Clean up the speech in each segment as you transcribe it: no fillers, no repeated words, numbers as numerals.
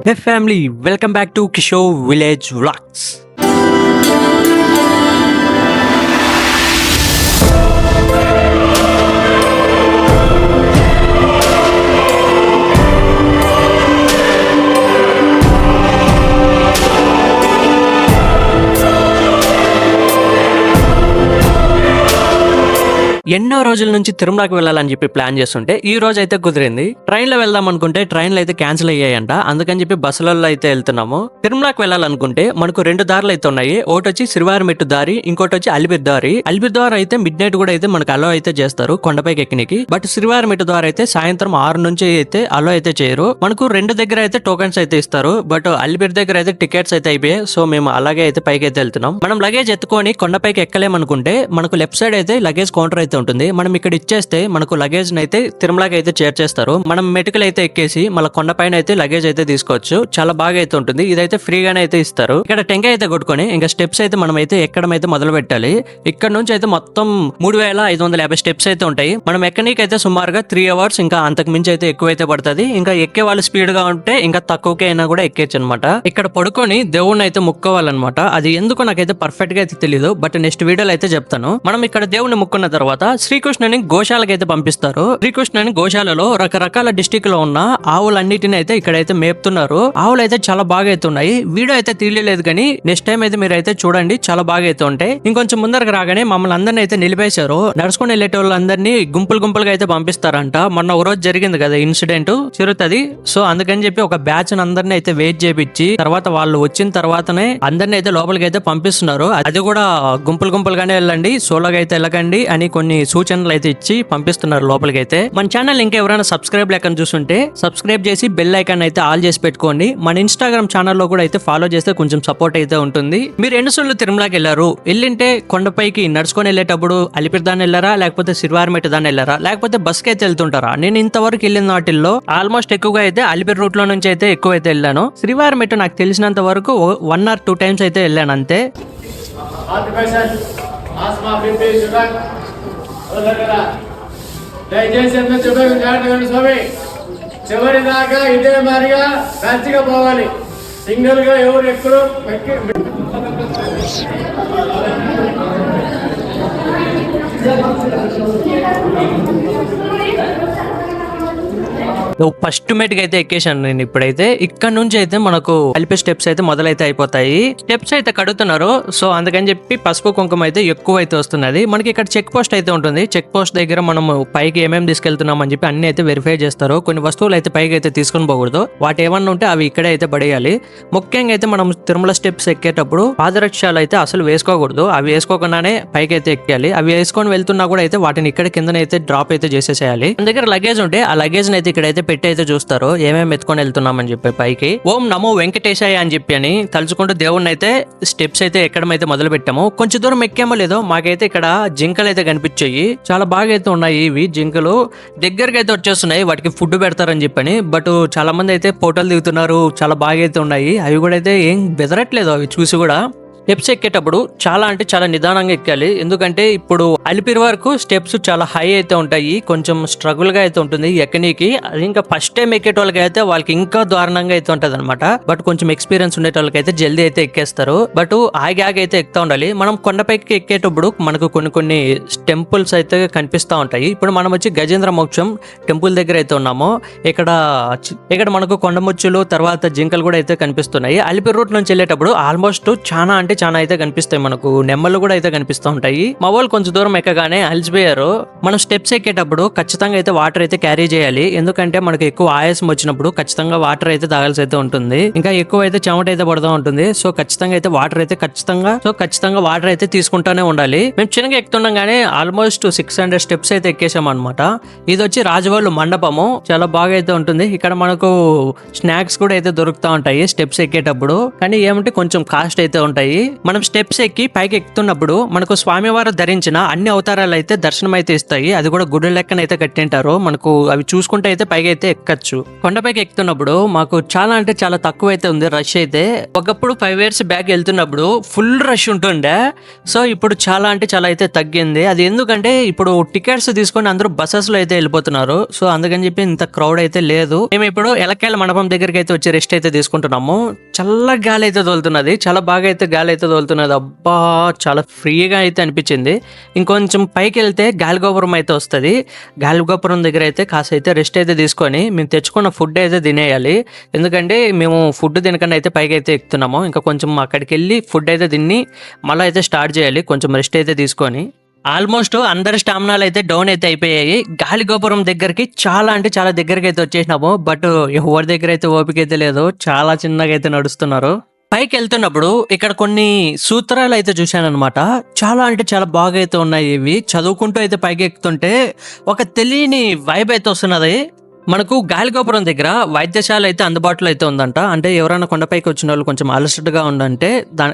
Hey family, welcome back to Kishore Village Vlogs. ఎన్నో రోజుల నుంచి తిరుమలకి వెళ్ళాలని చెప్పి ప్లాన్ చేస్తుంటే ఈ రోజు అయితే కుదిరింది. ట్రైన్ లో వెళ్దాం అనుకుంటే ట్రైన్లు అయితే క్యాన్సిల్ అయ్యాయంట. అందుకని చెప్పి బస్సులలో అయితే వెళ్తున్నాము. తిరుమలకి వెళ్ళాలనుకుంటే మనకు రెండు దారులు అయితే ఉన్నాయి. ఒకటి వచ్చి శ్రీవారిమెట్టు దారి, ఇంకోటి వచ్చి అలిపిరి దారి. అలిపిరి దారి అయితే మిడ్ నైట్ కూడా అయితే మనకు అలో అయితే చేస్తారు కొండపైకి ఎక్కినికి. బట్ శ్రీవారిమెట్టు దారి అయితే సాయంత్రం 6 నుంచి అయితే అలో అయితే చేయరు. మనకు రెండు దగ్గర అయితే టోకెన్స్ అయితే ఇస్తారు. బట్ అలిపిరి దగ్గర అయితే టికెట్స్ అయితే అయిపోయాయి. సో మేము అలాగే అయితే పైకి అయితే వెళ్తున్నాం. మనం లగేజ్ ఎత్తుకొని కొండపైకి ఎక్కలేమనుకుంటే మనకు లెఫ్ట్ సైడ్ అయితే లగేజ్ కౌంటర్ అయితే ఉంటుంది. మనం ఇక్కడ ఇచ్చేస్తే మనకు లగేజ్ అయితే తిరుమలకి అయితే చేర్చేస్తారు. మనం మెటుకలు అయితే ఎక్కేసి మళ్ళీ కొండపైన అయితే లగేజ్ అయితే తీసుకోవచ్చు. చాలా బాగా అయితే ఉంటుంది. ఇదైతే ఫ్రీగానే అయితే ఇస్తారు. ఇక్కడ టెంకాయ అయితే కొట్టుకొని ఇంకా స్టెప్స్ అయితే మనం అయితే ఎక్కడం అయితే మొదలు పెట్టాలి. ఇక్కడ నుంచి అయితే మొత్తం 3550 స్టెప్స్ అయితే ఉంటాయి. మనం ఎక్కనీకైతే సుమారుగా 3 అవర్స్ ఇంకా అంతకు మించి అయితే ఎక్కువైతే పడుతుంది. ఇంకా ఎక్కే వాళ్ళు స్పీడ్ గా ఉంటే ఇంకా తక్కువకే అయినా కూడా ఎక్కేచ్చు అనమాట. ఇక్కడ పడుకొని దేవుణ్ణి అయితే ముక్కోవాలన్నమాట. అది ఎందుకు నాకైతే పర్ఫెక్ట్ గా అయితే తెలియదు. బట్ నెక్స్ట్ వీడియోలో అయితే చెప్తాను. మనం ఇక్కడ దేవుణ్ణి ముక్కున్న తర్వాత శ్రీకృష్ణుని గోశాలకు అయితే పంపిస్తారు. శ్రీకృష్ణుని గోశాలలో రకరకాల డిస్టిక్ లో ఉన్న ఆవులన్నిటిని అయితే ఇక్కడైతే మేపుతున్నారు. ఆవులు అయితే చాలా బాగా అయితే ఉన్నాయి. వీడియో అయితే తీయలేదు కానీ నెక్స్ట్ టైం అయితే మీరు అయితే చూడండి, చాలా బాగా అయితే ఉంటాయి. ఇంకొంచెం ముందరకు రాగానే మమ్మల్ని అందరిని అయితే నిలిపేశారు. నడుచుకుని వెళ్ళేట వాళ్ళందరినీ గుంపులుగా అయితే పంపిస్తారంట. మొన్న ఒక రోజు జరిగింది కదా ఇన్సిడెంట్ చిరుతది. సో అందుకని చెప్పి ఒక బ్యాచ్ అందరినీ అయితే వెయిట్ చేపించి తర్వాత వాళ్ళు వచ్చిన తర్వాతనే అందరిని అయితే లోపలికి అయితే పంపిస్తున్నారు. అది కూడా గుంపులుగానే వెళ్ళండి, సోలోగా అయితే వెళ్ళకండి అని కొన్ని సూచనలు అయితే ఇచ్చి పంపిస్తున్నారు లోపలికి అయితే. మన ఛానల్ ఇంకా ఎవరైనా సబ్స్క్రైబ్ లేకని చూస్తుంటే సబ్స్క్రైబ్ చేసి బెల్ ఐకాన్ అయితే ఆల్ చేసి పెట్టుకోండి. మన ఇన్స్టాగ్రామ్ ఛానల్లో కూడా అయితే ఫాలో చేస్తే కొంచెం సపోర్ట్ అయితే ఉంటుంది. మీరు ఎన్నిసార్లు తిరుమలకి వెళ్ళారు? వెళ్ళింటే కొండపైకి నడుచుకొని వెళ్ళేటప్పుడు అలిపిరి దాన్ని వెళ్ళారా, లేకపోతే శ్రీవారిమెట్టు దాన్ని వెళ్ళారా, లేకపోతే బస్ కి అయితే వెళ్తుంటారా? నేను ఇంతవరకు వెళ్ళిన వాటిల్లో ఆల్మోస్ట్ ఎక్కువగా అయితే అలిపిరి రూట్ లో నుంచి అయితే ఎక్కువ అయితే వెళ్ళాను. శ్రీవారిమెట్టు నాకు తెలిసినంత వరకు 1 or 2 times అయితే వెళ్ళాను అంతే. దయచేసి ఎంత చెప్పేది జాగ్రత్తగా స్వామి. చివరి దాకా ఇదే మారిగా మంచిగా పోవాలి. సింగిల్ గా ఎవరు ఎక్కడో ఫస్ట్ మెట్కి అయితే ఎక్కేసాను నేను. ఇప్పుడైతే ఇక్కడ నుంచి అయితే మనకు అలిపి స్టెప్స్ అయితే మొదలైతే అయిపోతాయి. స్టెప్స్ అయితే కడుగుతున్నారు. సో అందుకని చెప్పి పసుపు కుంకుమ అయితే ఎక్కువ అయితే వస్తున్నది. మనకి ఇక్కడ చెక్ పోస్ట్ అయితే ఉంటుంది. చెక్ పోస్ట్ దగ్గర మనం పైకి ఏమేమి తీసుకెళ్తున్నాం అని చెప్పి అన్ని అయితే వెరిఫై చేస్తారు. కొన్ని వస్తువులు అయితే పైకి అయితే తీసుకొని పోకూడదు. వాటి ఏమన్నా ఉంటే అవి ఇక్కడే అయితే పడేయాలి. ముఖ్యంగా అయితే మనం తిరుమల స్టెప్స్ ఎక్కేటప్పుడు పాదరక్షాలు అయితే అసలు వేసుకోకూడదు. అవి వేసుకోకుండానే పైకి అయితే ఎక్కాలి. అవి వేసుకొని వెళ్తున్నా కూడా అయితే వాటిని ఇక్కడ కిందనైతే డ్రాప్ అయితే చేసేసేయాలి. మన దగ్గర లగేజ్ ఉంటే ఆ లగేజ్ అయితే ఇక్కడైతే పెట్టి అయితే చూస్తారు ఏమేమి ఎత్తుకొని వెళ్తున్నామని చెప్పి. పైకి ఓం నమో వెంకటేశాయ అని చెప్పి అని తలుచుకుంటూ దేవుణ్ణి అయితే స్టెప్స్ అయితే ఎక్కడం అయితే మొదలు పెట్టాము. కొంచెం దూరం ఎక్కామో లేదో మాకైతే ఇక్కడ జింకలు అయితే కనిపించాయి. చాలా బాగా అయితే ఉన్నాయి. ఇవి జింకలు దగ్గరకి అయితే వచ్చేస్తున్నాయి. వాటికి ఫుడ్ పెడతారని చెప్పని. బట్ చాలా మంది అయితే ఫోటోలు దిగుతున్నారు. చాలా బాగా అయితే ఉన్నాయి. అవి కూడా అయితే ఏం బెదరట్లేదు అవి చూసి కూడా. స్టెప్స్ ఎక్కేటప్పుడు చాలా అంటే చాలా నిదానంగా ఎక్కాలి. ఎందుకంటే ఇప్పుడు అలిపిరి వరకు స్టెప్స్ చాలా హై అయితే ఉంటాయి. కొంచెం స్ట్రగుల్ గా అయితే ఉంటుంది ఎక్కనీకి. అది ఇంకా ఫస్ట్ టైం ఎక్కేటోళ్ళకి అయితే వాళ్ళకి ఇంకా దారుణంగా అయితే ఉంటది అనమాట. బట్ కొంచెం ఎక్స్పీరియన్స్ ఉండేటోళ్ళకి అయితే జల్దీ అయితే ఎక్కేస్తారు. బట్ ఆగి అయితే ఎక్కుతా ఉండాలి. మనం కొండపైకి ఎక్కేటప్పుడు మనకు కొన్ని టెంపుల్స్ అయితే కనిపిస్తా ఉంటాయి. ఇప్పుడు మనం వచ్చి గజేంద్ర మోక్షం టెంపుల్ దగ్గర అయితే ఉన్నాము. ఇక్కడ మనకు కొండముచ్చులు తర్వాత జింకలు కూడా అయితే కనిపిస్తున్నాయి. అలిపిరి రూట్ నుంచి వెళ్ళేటప్పుడు ఆల్మోస్ట్ చాలా అయితే కనిపిస్తాయి. మనకు నెమ్మలు కూడా అయితే కనిపిస్తూ ఉంటాయి. మా వాళ్ళు కొంచెం దూరం ఎక్కగానే అలసిపోయారు. మనం స్టెప్స్ ఎక్కేటప్పుడు ఖచ్చితంగా అయితే వాటర్ అయితే క్యారీ చేయాలి. ఎందుకంటే మనకు ఎక్కువ ఆయాసం వచ్చినప్పుడు ఖచ్చితంగా వాటర్ అయితే తాగాల్సి అయితే ఉంటుంది. ఇంకా ఎక్కువ అయితే చెమట అయితే పడుతూ ఉంటుంది. సో ఖచ్చితంగా అయితే వాటర్ అయితే ఖచ్చితంగా వాటర్ అయితే తీసుకుంటానే ఉండాలి. మేము చిన్నగా ఎక్కుతుండగానే ఆల్మోస్ట్ 600 స్టెప్స్ అయితే ఎక్కేసాం అనమాట. ఇది వచ్చి రాజవాళ్ళు మండపము. చాలా బాగా అయితే ఉంటుంది. ఇక్కడ మనకు స్నాక్స్ కూడా అయితే దొరుకుతూ ఉంటాయి స్టెప్స్ ఎక్కేటప్పుడు. కానీ ఏమంటే కొంచెం కాస్ట్ అయితే ఉంటాయి. మనం స్టెప్స్ ఎక్కి పైకి ఎక్కుతున్నప్పుడు మనకు స్వామివారు ధరించిన అన్ని అవతారాలు అయితే దర్శనం అయితే ఇస్తాయి. అది కూడా గుడి లెక్కన అయితే కట్టింటారు. మనకు అవి చూసుకుంటే అయితే పైకి అయితే ఎక్కచ్చు. కొండపైకి ఎక్కుతున్నప్పుడు మాకు చాలా అంటే చాలా తక్కువ అయితే ఉంది రష్ అయితే. ఒకప్పుడు 5 years బ్యాక్ వెళ్తున్నప్పుడు ఫుల్ రష్ ఉంటుండే. సో ఇప్పుడు చాలా అంటే చాలా అయితే తగ్గింది. అది ఎందుకంటే ఇప్పుడు టికెట్స్ తీసుకొని అందరూ బస్సెస్ లో అయితే వెళ్ళిపోతున్నారు. సో అందుకని చెప్పి ఇంత క్రౌడ్ అయితే లేదు. మేము ఇప్పుడు ఎలక్కాయల మండపం దగ్గరికి అయితే వచ్చి రెస్ట్ అయితే తీసుకుంటున్నాము. చల్ల గాలి అయితే తోలుతున్నది, చాలా బాగా అయితే గాలి అయితే తోలుతున్నది. అబ్బా చాలా ఫ్రీగా అయితే అనిపించింది. ఇంకొంచెం పైకి వెళ్తే గాలిగోపురం అయితే వస్తుంది. గాలిగోపురం దగ్గర అయితే కాస్త అయితే రెస్ట్ అయితే తీసుకొని మేము తెచ్చుకున్న ఫుడ్ అయితే తినేయాలి. ఎందుకంటే మేము ఫుడ్ తినకుండా అయితే పైకి అయితే ఎక్కుతున్నాము. ఇంకా కొంచెం అక్కడికి వెళ్ళి ఫుడ్ అయితే తిని మళ్ళీ అయితే స్టార్ట్ చేయాలి, కొంచెం రెస్ట్ అయితే తీసుకొని. ఆల్మోస్ట్ అందరి స్టామినాలు అయితే డౌన్ అయితే అయిపోయాయి. గాలిగోపురం దగ్గరికి చాలా అంటే చాలా దగ్గరికి అయితే వచ్చేసినాము. బట్ ఎవరి దగ్గర అయితే ఓపిక అయితే లేదు, చాలా చిన్నగా అయితే నడుస్తున్నారు. పైకి వెళ్తున్నప్పుడు ఇక్కడ కొన్ని సూత్రాలు అయితే చూశాను అనమాట. చాలా అంటే చాలా బాగా అయితే ఉన్నాయి. ఇవి చదువుకుంటూ అయితే పైకి ఎక్కుతుంటే ఒక తెలియని వైబ్ అయితే వస్తున్నది. మనకు గాలిగోపురం దగ్గర వైద్యశాల అయితే అందుబాటులో అయితే ఉందంట. అంటే ఎవరైనా కొండపైకి వచ్చిన వాళ్ళు కొంచెం అలసటగా ఉందంటే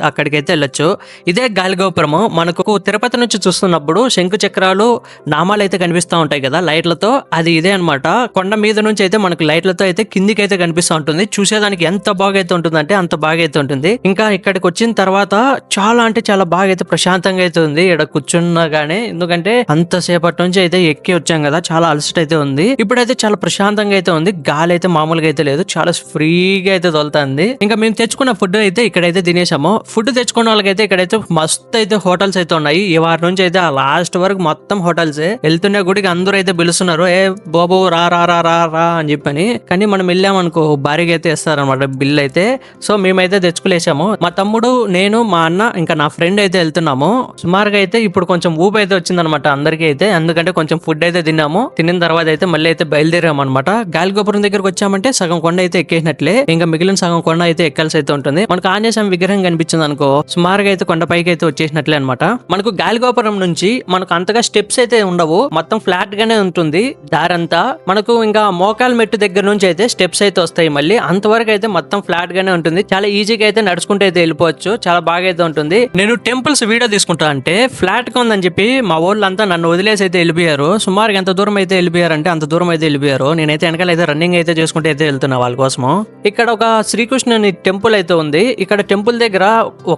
అక్కడికైతే వెళ్ళొచ్చు. ఇదే గాలిగోపురము మనకు తిరుపతి నుంచి చూస్తున్నప్పుడు శంకు చక్రాలు నామాలు అయితే కనిపిస్తూ ఉంటాయి కదా లైట్లతో, అది ఇదే అనమాట. కొండ మీద నుంచి అయితే మనకు లైట్లతో అయితే కిందికి అయితే కనిపిస్తూ ఉంటుంది. చూసేదానికి ఎంత బాగా అయితే ఉంటుందంటే అంత బాగా అయితే ఉంటుంది. ఇంకా ఇక్కడికి వచ్చిన తర్వాత చాలా అంటే చాలా బాగా అయితే ప్రశాంతంగా అయితే ఉంది ఇక్కడ కూర్చున్నా గానీ. ఎందుకంటే అంతసేపటి నుంచి అయితే ఎక్కి వచ్చాం కదా, చాలా అలసట అయితే ఉంది. ఇప్పుడైతే చాలా ప్రశాంతంగా అయితే ఉంది. గాలి అయితే మామూలుగా అయితే లేదు, చాలా ఫ్రీగా అయితే తోలుతుంది. ఇంకా మేము తెచ్చుకున్న ఫుడ్ అయితే ఇక్కడైతే తినేసాము. ఫుడ్ తెచ్చుకున్న వాళ్ళకైతే ఇక్కడైతే మస్తు అయితే హోటల్స్ అయితే ఉన్నాయి. ఈ వారి నుంచి అయితే లాస్ట్ వరకు మొత్తం హోటల్స్. వెళ్తున్న గుడికి అందరూ అయితే పిలుస్తున్నారు, ఏ బాబు రా రా రా రా రా అని చెప్పని. కానీ మనం వెళ్ళామనుకో భారీగా అయితే ఇస్తారనమాట బిల్ అయితే. సో మేమైతే తెచ్చుకులేసాము. మా తమ్ముడు, నేను, మా అన్న, ఇంకా నా ఫ్రెండ్ అయితే వెళ్తున్నాము. సుమారుగా అయితే ఇప్పుడు కొంచెం ఊపు అయితే వచ్చిందనమాట అందరికీ అయితే. ఎందుకంటే కొంచెం ఫుడ్ అయితే తిన్నాము. తినిన తర్వాత అయితే మళ్ళీ అయితే బయలుదేరాము అనమాట. గాలిగోపురం దగ్గరకు వచ్చామంటే సగం కొండ అయితే ఎక్కేసినట్లే. ఇంకా మిగిలిన సగం కొండ అయితే ఎక్కాల్సి అయితే ఉంటుంది. మనకు ఆంజనేయ స్వామి విగ్రహం కనిపించింది అనుకో, సుమారుగా అయితే కొండ పైకి అయితే వచ్చేసినట్లే అనమాట. మనకు గాలిగోపురం నుంచి మనకు అంతగా స్టెప్స్ అయితే ఉండవు, మొత్తం ఫ్లాట్ గానే ఉంటుంది దారంతా. మనకు ఇంకా మోకాల్ మెట్టు దగ్గర నుంచి అయితే స్టెప్స్ అయితే వస్తాయి. మళ్ళీ అంతవరకు అయితే మొత్తం ఫ్లాట్ గానే ఉంటుంది. చాలా ఈజీగా అయితే నడుచుకుంటూ అయితే వెళ్ళిపోవచ్చు. చాలా బాగా అయితే ఉంటుంది. నేను టెంపుల్స్ వీడియో తీసుకుంటా అంటే ఫ్లాట్ గా ఉందని చెప్పి మా వాళ్ళంతా నన్ను వదిలేసి అయితే వెళ్ళిపోయారు. సుమారుగా ఎంత దూరం అయితే వెళ్ళిపోయారంటే అంత దూరం అయితే వెళ్ళిపోయారు. నేనైతే వెనకాల అయితే రన్నింగ్ అయితే చేసుకుంటూ అయితే వెళ్తున్నా వాళ్ళ కోసము. ఇక్కడ ఒక శ్రీకృష్ణుని టెంపుల్ అయితే ఉంది. ఇక్కడ టెంపుల్ దగ్గర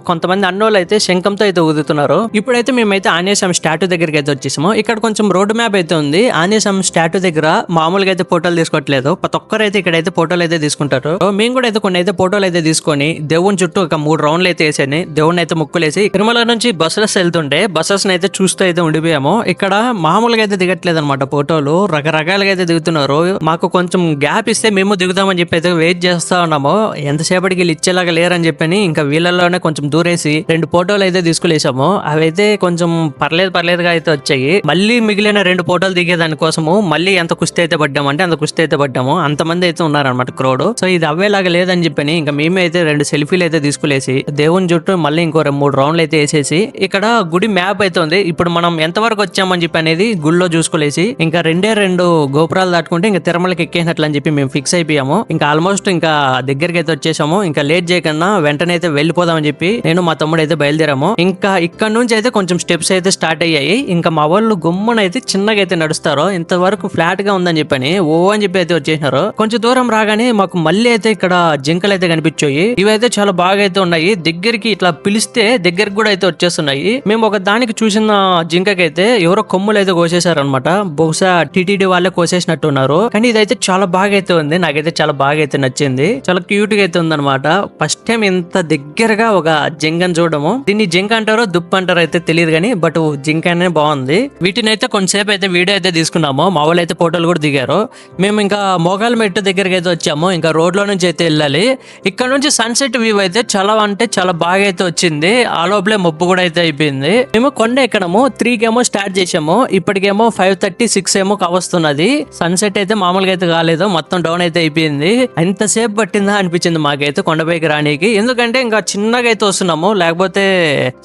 కొంతమంది అన్నోళ్ళు అయితే శంఖంతో అయితే ఊదుతున్నారు. ఇప్పుడైతే మేమైతే ఆంజనేయ స్వామి స్టాట్యూ దగ్గరికి అయితే వచ్చేసాము. ఇక్కడ కొంచెం రోడ్ మ్యాప్ అయితే ఉంది. ఆంజనేయ స్వామి స్టాట్యూ దగ్గర మామూలుగా అయితే ఫోటోలు తీసుకోవట్లేదు, ప్రతి ఒక్కరు అయితే ఇక్కడైతే ఫోటోలు అయితే తీసుకుంటారు. మేము కూడా అయితే కొన్ని అయితే ఫోటోలు అయితే తీసుకొని దేవుని చుట్టూ ఒక 3 రౌండ్లు అయితే వేసాను. దేవుడిని అయితే ముక్కులేసి తిరుమల నుంచి బస్సెస్ వెళ్తుంటే బస్సెస్ అయితే చూస్తూ అయితే ఉండిపోయాము. ఇక్కడ మామూలుగా అయితే దిగట్లేదు అనమాట, ఫోటోలు రకరకాలుగా అయితే దిగుతున్నారు. మాకు కొంచెం గ్యాప్ ఇస్తే మేము దిగుదామని చెప్పి అయితే వెయిట్ చేస్తా ఉన్నాము. ఎంతసేపటికి వీళ్ళు ఇచ్చేలాగా లేరని చెప్పని ఇంకా వీళ్ళలోనే కొంచెం దూరేసి 2 ఫోటోలు అయితే తీసుకులేసాము. అవి అయితే కొంచెం పర్లేదుగా అయితే వచ్చాయి. మళ్ళీ మిగిలిన 2 ఫోటోలు దిగేదాని కోసము మళ్ళీ ఎంత కుస్తీ అయితే పడ్డాము అంటే అంత కుస్తీ అయితే పడ్డాము. అంతమంది అయితే ఉన్నారనమాట క్రౌడ్. సో ఇది అవ్వేలాగా లేదని చెప్పని ఇంకా మేమే అయితే 2 సెల్ఫీలు అయితే తీసుకులేసి దేవుని చుట్టూ మళ్ళీ ఇంకో 3 రౌండ్లు అయితే వేసేసి ఇక్కడ గుడి మ్యాప్ అయితే ఉంది. ఇప్పుడు మనం ఎంతవరకు వచ్చామని చెప్పి అనేది గుడిలో చూసుకోలేసి ఇంకా 2 గోపురాలు దాటుకుంటే ఇంకా తిరుమలకి ఎక్కేసినట్లు అని చెప్పి మేము ఫిక్స్ అయిపోయాము. ఇంకా ఆల్మోస్ట్ ఇంకా దగ్గరికి అయితే వచ్చేసాము. ఇంకా లేట్ చేయకుండా వెంటనే అయితే వెళ్ళిపోదామని చెప్పి నేను మా తమ్ముడు అయితే బయలుదేరాము. ఇంకా ఇక్కడ నుంచి అయితే కొంచెం స్టెప్స్ అయితే స్టార్ట్ అయ్యాయి. ఇంకా మా వాళ్ళు గుమ్మన అయితే చిన్నగా అయితే నడుస్తారు. ఇంతవరకు ఫ్లాట్ గా ఉందని చెప్పని ఓ అని చెప్పి అయితే వచ్చేసినారు. కొంచెం దూరం రాగానే మాకు మళ్ళీ అయితే ఇక్కడ జింకలు అయితే కనిపించాయి. ఇవైతే చాలా బాగా అయితే ఉన్నాయి. దగ్గరికి ఇట్లా పిలిస్తే దగ్గరికి కూడా అయితే వచ్చేస్తున్నాయి. మేము ఒక దానికి చూసిన జింకకైతే ఎవరో కొమ్ములు అయితే కోసేసారు అనమాట. బహుశా టీటీడీ వాళ్ళే కోసేసినట్టు ఉన్నారు. కానీ ఇదైతే చాలా బాగా అయితే ఉంది. నాకైతే చాలా బాగా అయితే నచ్చింది. చాలా క్యూట్ గా అయితే ఉంది అనమాట. ఫస్ట్ టైం ఇంత దగ్గరగా ఒక జింకను చూడము. దీన్ని జింక అంటారో దుప్పు అంటారో అయితే తెలియదు కానీ బట్ జింక అనే బాగుంది. వీటిని అయితే కొంతసేపు అయితే వీడియో అయితే తీసుకున్నాము. మా వాళ్ళు అయితే ఫోటోలు కూడా దిగారు. మేము ఇంకా మోగాల మెట్టు దగ్గరికి అయితే వచ్చాము. ఇంకా రోడ్ లో నుంచి అయితే వెళ్ళాలి. ఇక్కడ నుంచి సన్సెట్ వ్యూ అయితే చాలా అంటే చాలా బాగా అయితే వచ్చింది. ఆ లోపలే మబ్బు కూడా అయితే అయిపోయింది. మేము కొండ ఎక్కడము 3 స్టార్ట్ చేసాము. ఇప్పటికేమో 5:30, 6 కావస్తున్నది. సన్సెట్ అయితే అయితే మామూలుగా అయితే కాలేదు, మొత్తం డౌన్ అయితే అయిపోయింది. ఎంతసేపు పట్టిందా అనిపించింది మాకైతే కొండపైకి రానికి. ఎందుకంటే ఇంకా చిన్నగా అయితే వస్తున్నాము, లేకపోతే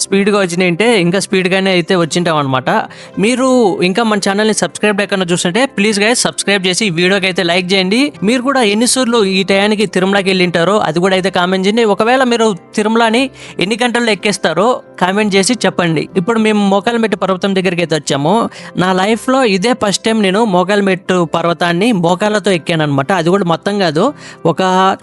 స్పీడ్ గా వచ్చినాయంటే ఇంకా స్పీడ్ గానే అయితే వచ్చింటాం అనమాట. మీరు ఇంకా మన ఛానల్ ని సబ్స్క్రైబ్ లేకుండా చూస్తుంటే ప్లీజ్ గైస్ సబ్స్క్రైబ్ చేసి ఈ వీడియోకి అయితే లైక్ చేయండి. మీరు కూడా ఎన్నిసార్లు ఈ టయానికి తిరుమలకి వెళ్ళింటారో అది కూడా అయితే కామెంట్ చేయండి. ఒకవేళ మీరు తిరుమలని ఎన్ని గంటల్లో ఎక్కేస్తారో కామెంట్ చేసి చెప్పండి. ఇప్పుడు మేము మోకాలమెట్టు పర్వతం దగ్గరికి అయితే వచ్చాము. నా లైఫ్ లో ఇదే ఫస్ట్ టైం నేను మోకాలమెట్టు పర్వతాన్ని మోకాళ్ళతో ఎక్కాను అనమాట. అది కూడా మొత్తం కాదు, ఒక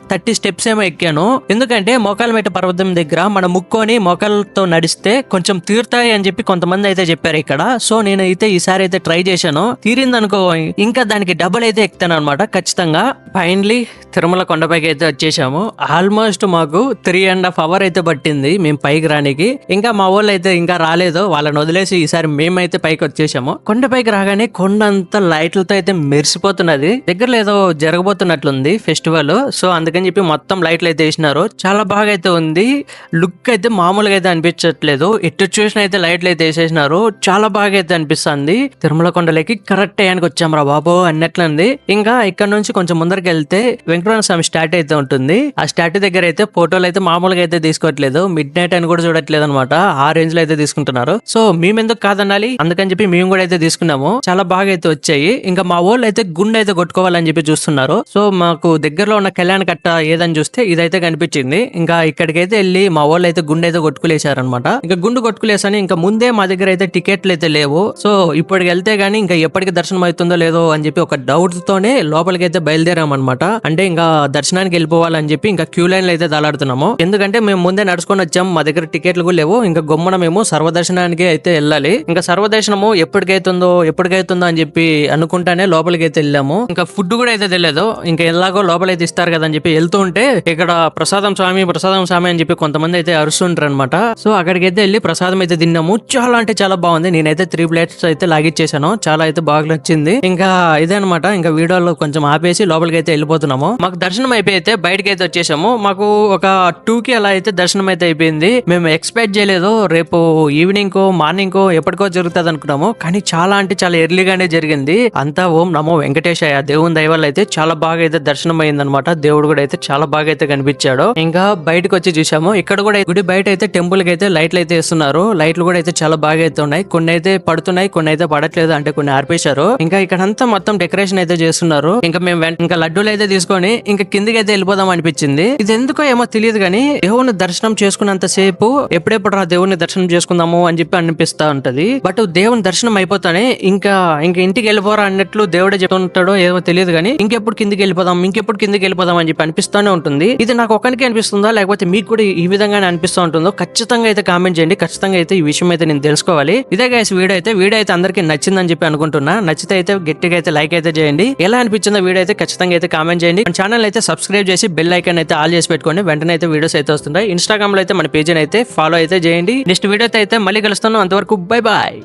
30 స్టెప్స్ ఏమో ఎక్కాను. ఎందుకంటే మోకాలమెట్టు పర్వతం దగ్గర మన ముక్కొని మోకాళ్ళతో నడిస్తే కొంచెం తీరుతాయి అని చెప్పి కొంతమంది అయితే చెప్పారు ఇక్కడ. సో నేనైతే ఈసారి అయితే ట్రై చేశాను, తీరిందనుకో ఇంకా దానికి డబుల్ అయితే ఎక్కుతాను అనమాట ఖచ్చితంగా. ఫైనలీ తిరుమల కొండపైకి అయితే వచ్చేసాము. ఆల్మోస్ట్ మాకు 3.5 hours అయితే పట్టింది మేము పైకి రానికి. ఇంకా మా వాళ్ళు అయితే ఇంకా రాలేదు, వాళ్ళని వదిలేసి ఈసారి మేమైతే పైకి వచ్చేసాము. కొండపైకి రాగానే కొండ అంతా లైట్లతో అయితే మెరిసిపోతున్నది. దగ్గరలో ఏదో జరగబోతున్నట్లుంది ఫెస్టివల్. సో అందుకని చెప్పి మొత్తం లైట్లు అయితే వేసినారు. చాలా బాగా అయితే ఉంది. లుక్ అయితే మామూలుగా అయితే అనిపించట్లేదు, ఎటు చూసిన అయితే లైట్లు అయితే వేసేసినారు. చాలా బాగా అయితే అనిపిస్తుంది. తిరుమల కొండలకి కరెక్ట్ టైంకి వచ్చాము రా బాబు అన్నట్లుంది. ఇంకా ఇక్కడ నుంచి కొంచెం ముందరికి వెళ్తే వెంకటరమణ స్వామి స్టాట్యూ అయితే ఉంటుంది. ఆ స్టాట్యూ దగ్గర అయితే ఫోటోలు అయితే మామూలుగా అయితే తీసుకోవట్లేదు, మిడ్ నైట్ అని కూడా చూడట్లేదు అనమాట. ఆ రేంజ్ లో అయితే తీసుకుంటున్నారు. సో మేము ఎందుకు కాదనాలి, అందుకని చెప్పి మేము కూడా అయితే తీసుకున్నాము. చాలా బాగా అయితే వచ్చాయి. ఇంకా మా వాళ్ళు అయితే గుండె అయితే కొట్టుకోవాలని చెప్పి చూస్తున్నారు. సో మాకు దగ్గరలో ఉన్న కళ్యాణ కట్ట ఏదని చూస్తే ఇదైతే కనిపించింది. ఇంకా ఇక్కడికైతే వెళ్ళి మా వాళ్ళు అయితే గుండె అయితే కొట్టుకులేశారనమాట. ఇంకా గుండు కొట్టుకులేసని ఇంకా ముందే మా దగ్గర అయితే టికెట్లు అయితే లేవు. సో ఇప్పటికి వెళ్తే గానీ ఇంకా ఎప్పటికి దర్శనం అవుతుందో లేదో అని చెప్పి ఒక డౌట్ తోనే లోపలికి అయితే బయలుదేరామన్నమాట. అంటే ఇంకా దర్శనానికి వెళ్ళిపోవాలని చెప్పి ఇంకా క్యూ లైన్ లో అయితే తలాడుతున్నాము. ఎందుకంటే మేము ముందే నడుచుకొని వచ్చాము, మా దగ్గర టికెట్లు కూడా లేవు. ఇంకా గొమ్మన మేము సర్వదర్శనానికి అయితే వెళ్ళాలి. ఇంకా సర్వదర్శనము ఎప్పటికైతుందో అని చెప్పి అనుకుంటానే లోపలికి అయితే వెళ్ళాము. ఇంకా ఫుడ్ కూడా అయితే తెలియదు, ఇంకా ఎలాగో లోపలైతే ఇస్తారు కదా అని చెప్పి వెళ్తూ ఉంటే ఇక్కడ ప్రసాదం స్వామి అని చెప్పి కొంతమంది అయితే అరుస్తుంటారు అనమాట. సో అక్కడికి అయితే వెళ్ళి ప్రసాదం అయితే తిన్నాము. చాలా అంటే చాలా బాగుంది. నేనైతే 3 plates అయితే లాగిచ్చేసాను, చాలా అయితే బాగా నచ్చింది. ఇంకా ఇదే అనమాట. ఇంకా వీడియోలో కొంచెం ఆపేసి లోపలికి అయితే వెళ్ళిపోతున్నాము. మాకు దర్శనం అయిపోయి అయితే బయటకి అయితే వచ్చేసాము. మాకు ఒక 2కి అలా అయితే దర్శనం అయితే అయిపోయింది. మేము ఎక్స్పెక్ట్ చేయలేదు రేపు ఈవినింగ్ కో మార్నింగ్ కో ఎప్పటికో జరుగుతుంది అనుకున్నాము, కానీ చాలా అంటే చాలా ఎర్లీగానే జరిగింది. అంతా ఓం నమో వెంకటేశయ్య దేవుని దయ వల్ల అయితే చాలా బాగా అయితే దర్శనం అయింది అనమాట. దేవుడు కూడా అయితే చాలా బాగా అయితే కనిపించాడు. ఇంకా బయటకు వచ్చి చూసాము. ఇక్కడ కూడా గుడి బయట అయితే టెంపుల్ కి అయితే లైట్లు అయితే వేస్తున్నారు. లైట్లు కూడా అయితే చాలా బాగా అయితే ఉన్నాయి. కొన్ని అయితే పడుతున్నాయి, కొన్ని అయితే పడట్లేదు, అంటే కొన్ని ఆర్పేశారు. ఇంకా ఇక్కడంతా మొత్తం డెకరేషన్ అయితే చేస్తున్నారు. ఇంకా మేము ఇంకా లడ్డూలు అయితే తీసుకొని ఇంకా కిందికి అయితే వెళ్ళిపోదాం అనిపించింది. ఇది ఎందుకో ఏమో తెలియదు కానీ దేవుని దర్శనం చేసుకున్నంత సేపు ఎప్పుడెప్పుడు రా దేవుని దర్శనం చేసుకుందాము అని చెప్పి అనిపిస్తా ఉంటది. బట్ దేవుని దర్శనం అయిపోతానే ఇంకా ఇంటికి వెళ్ళిపోరా అన్నట్లు దేవుడే చెప్తుంటాడో ఏమో తెలియదు కానీ ఇంకెప్పుడు కిందికి వెళ్ళిపోదాం అని చెప్పి అనిపిస్తూనే ఉంటుంది. ఇది నాకు ఒక్కరికి అనిపిస్తుందా లేకపోతే మీకు కూడా ఈ విధంగానే అనిపిస్తూ ఉంటుందో ఖచ్చితంగా అయితే కామెంట్ చేయండి. ఖచ్చితంగా అయితే ఈ విషయం అయితే నేను తెలుసుకోవాలి. ఇదే గైస్ వీడియో అయితే అందరికీ నచ్చిందని చెప్పి అనుకుంటున్నా. నచ్చితే అయితే గట్టిగా అయితే లైక్ అయితే చేయండి. ఎలా అనిపించిందో వీడియో అయితే ఖచ్చితంగా అయితే కామెంట్ చేయండి. మన ఛానల్ అయితే సబ్స్క్రైబ్ చేసి బెల్ ఐకాన్ అయితే ఆల్ చేసి పెట్టుకోండి. వెంటనే అయితే వీడియోస్ అయితే వస్తుంటాయి. ఇన్స్టాగ్రామ్ లో అయితే మన పేజీని అయితే ఫాలో అయితే చేయండి. నెక్స్ట్ వీడియో అయితే మళ్ళీ కలుస్తాను. అంతవరకు బై బాయ్.